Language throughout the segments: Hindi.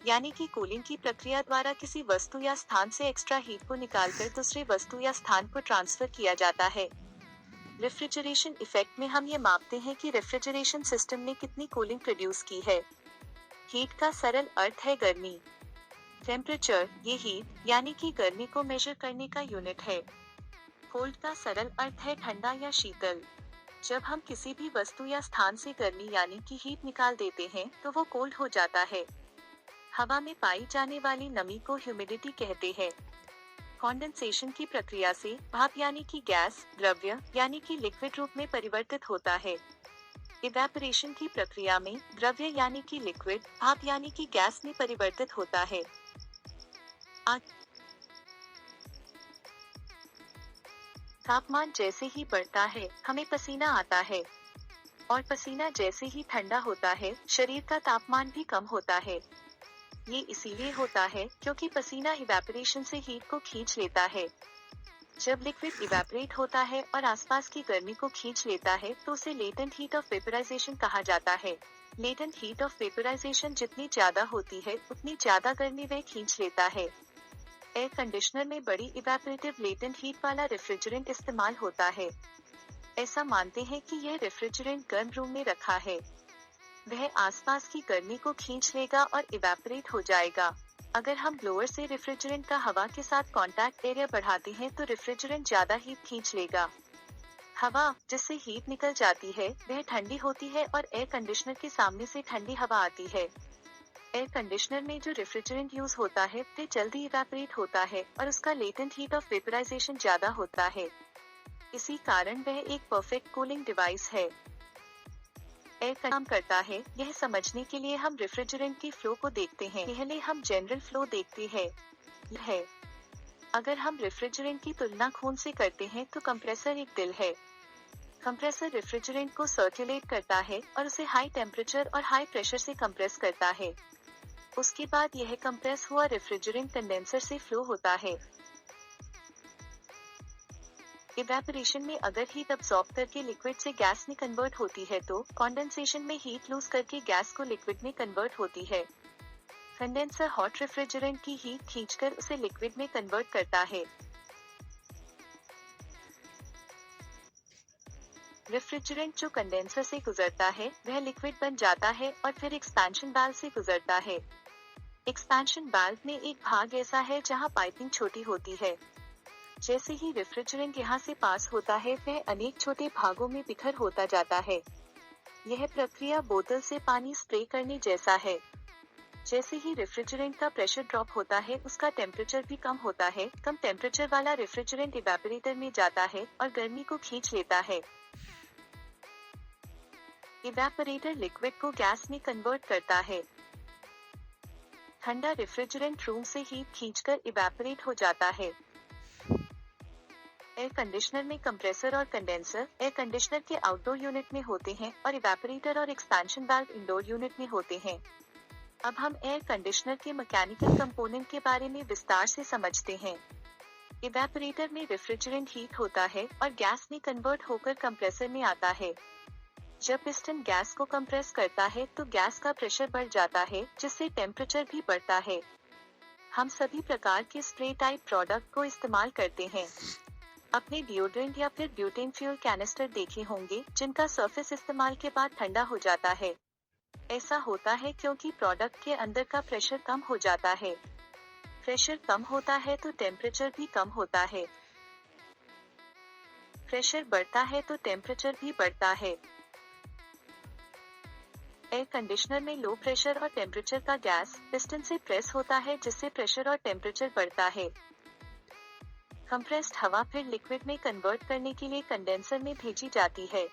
यानी कि कूलिंग की प्रक्रिया द्वारा किसी वस्तु या स्थान से एक्स्ट्रा हीट को निकालकर दूसरे वस्तु या स्थान को ट्रांसफर किया जाता है। रेफ्रिजरेशन इफेक्ट में हम ये मापते हैं कि रेफ्रिजरेशन सिस्टम ने कितनी कूलिंग प्रोड्यूस की है। हीट का सरल अर्थ है गर्मी। टेम्परेचर, ये हीट यानी कि गर्मी को मेजर करने का यूनिट है। कोल्ड का सरल अर्थ है ठंडा या शीतल। जब हम किसी भी वस्तु या स्थान से गर्मी यानी कि हीट निकाल देते हैं तो वो कोल्ड हो जाता है। हवा में पाई जाने वाली नमी को ह्यूमिडिटी कहते हैं। कॉन्डेंसेशन की प्रक्रिया से भाप यानी कि गैस द्रव्य यानी कि लिक्विड रूप में परिवर्तित होता है। इवेपोरेशन की प्रक्रिया में द्रव्य यानी कि लिक्विड भाप यानी कि गैस में परिवर्तित होता है। तापमान जैसे ही बढ़ता है हमें पसीना आता है, और पसीना जैसे ही ठंडा होता है शरीर का तापमान भी कम होता है। ये इसीलिए होता है क्योंकि पसीना इवेपोरेशन से हीट को खींच लेता है। जब लिक्विड इवेपोरेट होता है और आसपास की गर्मी को खींच लेता है तो उसे लेटेंट हीट ऑफ वेपोराइजेशन कहा जाता है। लेटेंट हीट ऑफ वेपोराइजेशन जितनी ज्यादा होती है उतनी ज्यादा गर्मी वह खींच लेता है। एयर कंडीशनर में बड़ी इवेपोरेटिव लेटेंट हीट वाला रेफ्रिजरेंट इस्तेमाल होता है। ऐसा मानते हैं कि यह रेफ्रिजरेंट गर्म रूम में रखा है, वह आसपास की गर्मी को खींच लेगा और इवेपोरेट हो जाएगा। अगर हम ब्लोअर से रेफ्रिजरेंट का हवा के साथ कांटेक्ट एरिया बढ़ाते हैं तो रेफ्रिजरेंट ज्यादा हीट खींच लेगा। हवा जिससे हीट निकल जाती है वह ठंडी होती है और एयर कंडीशनर के सामने से ठंडी हवा आती है। एयर कंडीशनर में जो रेफ्रिजरेंट यूज होता है वह जल्दी इवेपोरेट होता है और उसका लेटेंट हीट ऑफ वेपोराइजेशन ज्यादा होता है। इसी कारण वह एक परफेक्ट कूलिंग डिवाइस है। एयर काम करता है यह समझने के लिए हम रेफ्रिजरेंट की फ्लो को देखते हैं। पहले हम जनरल फ्लो देखते हैं। अगर हम रेफ्रिजरेंट की तुलना खून से करते हैं तो कंप्रेसर एक दिल है। कंप्रेसर रेफ्रिजरेंट को सर्कुलेट करता है और उसे हाई टेम्परेचर और हाई प्रेशर से कंप्रेस करता है। उसके बाद यह कंप्रेस हुआ रेफ्रिजरेंट कंडेंसर से फ्लो होता है। इवेपोरेशन में अगर हीट अब्सॉर्ब करके लिक्विड से गैस में कन्वर्ट होती है तो कॉन्डेंसेशन में हीट लूज करके गैस को लिक्विड में कन्वर्ट होती है। कंडेंसर हॉट रेफ्रिजरेंट की हीट खींचकर उसे लिक्विड में कन्वर्ट करता है। रेफ्रिजरेंट जो कंडेंसर से गुजरता है वह लिक्विड बन जाता है और फिर एक्सपेंशन वाल्व से गुजरता है। एक्सपेंशन वाल्व में एक भाग ऐसा है जहां पाइपिंग छोटी होती है। जैसे ही रेफ्रिजरेंट यहाँ से पास होता है वह अनेक छोटे भागों में बिखर होता जाता है। यह प्रक्रिया बोतल से पानी स्प्रे करने जैसा है। जैसे ही रेफ्रिजरेंट का प्रेशर ड्रॉप होता है उसका टेम्परेचर भी कम होता है। कम टेम्परेचर वाला रेफ्रिजरेंट इवेपोरेटर में जाता है और गर्मी को खींच लेता है। इवेपोरेटर लिक्विड को गैस में कन्वर्ट करता है। ठंडा रेफ्रिजरेंट रूम से हीट खींचकर इवेपोरेट हो जाता है। एयर कंडीशनर में कंप्रेसर और कंडेंसर एयर कंडीशनर के आउटडोर यूनिट में होते हैं और इवेपोरेटर और एक्सपेंशन वाल्व इंडोर यूनिट में होते हैं। अब हम एयर कंडीशनर के मैकेनिकल कंपोनेंट के बारे में विस्तार से समझते हैं। इवेपोरेटर में रेफ्रिजरेंट हीट होता है और गैस में कन्वर्ट होकर कंप्रेसर में आता है। जब पिस्टन गैस को कंप्रेस करता है तो गैस का प्रेशर बढ़ जाता है जिससे टेम्परेचर भी बढ़ता है। हम सभी प्रकार के स्प्रे टाइप प्रोडक्ट को इस्तेमाल करते हैं। अपने डिओड्रेंट या फिर ब्यूटेन फ्यूल कैनिस्टर देखे होंगे जिनका सरफेस इस्तेमाल के बाद ठंडा हो जाता है। ऐसा होता है क्योंकि प्रोडक्ट के अंदर का प्रेशर कम हो जाता है। प्रेशर कम होता है तो टेम्परेचर भी कम होता है। प्रेशर बढ़ता है तो टेम्परेचर भी बढ़ता है। एयर कंडीशनर में लो प्रेशर और टेम्परेचर का गैस पिस्टन से प्रेस होता है जिससे प्रेशर और टेम्परेचर बढ़ता है। कंप्रेस्ड हवा फिर लिक्विड में कन्वर्ट करने के लिए कंडेंसर में भेजी जाती है।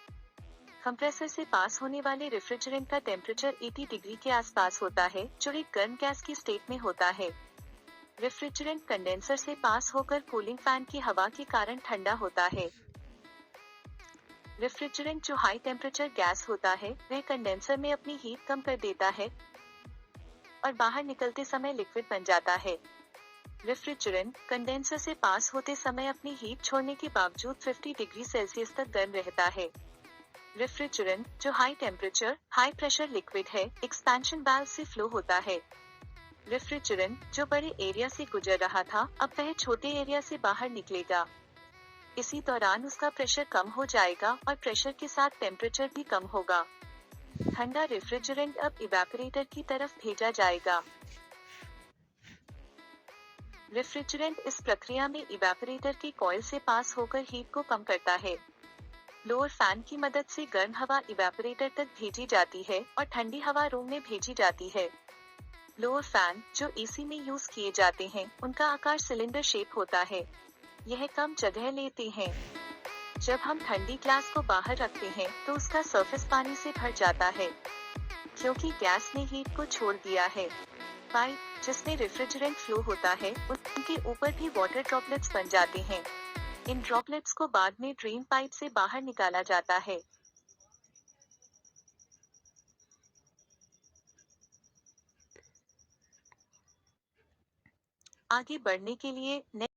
कंप्रेसर से पास होने वाले रेफ्रिजरेंट का टेम्परेचर 80 डिग्री के आसपास होता है जो एक गर्म गैस की स्टेट में होता है। रेफ्रिजरेंट कंडेंसर से पास होकर कूलिंग फैन की हवा के कारण ठंडा होता है। रेफ्रिजरेंट जो हाई टेम्परेचर गैस होता है वह कंडेंसर में अपनी हीट कम कर देता है और बाहर निकलते समय लिक्विड बन जाता है। रेफ्रिजरेंट कंडेंसर से पास होते समय अपनी हीट छोड़ने के बावजूद 50 डिग्री सेल्सियस तक गर्म रहता है। रेफ्रिजरेंट जो high temperature high pressure liquid है एक्सपेंशन वाल्व से फ्लो होता है। रेफ्रिजरेंट जो बड़े एरिया से गुजर रहा था अब वह छोटे एरिया से बाहर निकलेगा। इसी दौरान उसका प्रेशर कम हो जाएगा और प्रेशर के साथ टेम्परेचर भी कम होगा। ठंडा रेफ्रिजरेंट अब इवेपोरेटर की तरफ भेजा जाएगा। रेफ्रिजरेंट इस प्रक्रिया में इवेपोरेटर के कॉइल से पास होकर हीट को कम करता है। ब्लोअर फैन की मदद से गर्म हवा इवेपोरेटर तक भेजी जाती है और ठंडी हवा रूम में भेजी जाती है। ब्लोअर फैन जो एसी में यूज किए जाते हैं उनका आकार सिलेंडर शेप होता है। यह कम जगह लेते हैं। जब हम ठंडी ग्लास को बाहर रखते हैं तो उसका सरफेस पानी से भर जाता है क्योंकि गैस ने हीट को छोड़ दिया है। पाइप जिसमें रेफ्रिजरेंट फ्लो होता है उनके ऊपर भी वाटर ड्रॉपलेट्स बन जाते हैं। इन ड्रॉपलेट्स को बाद में ड्रेन पाइप से बाहर निकाला जाता है। आगे बढ़ने के लिए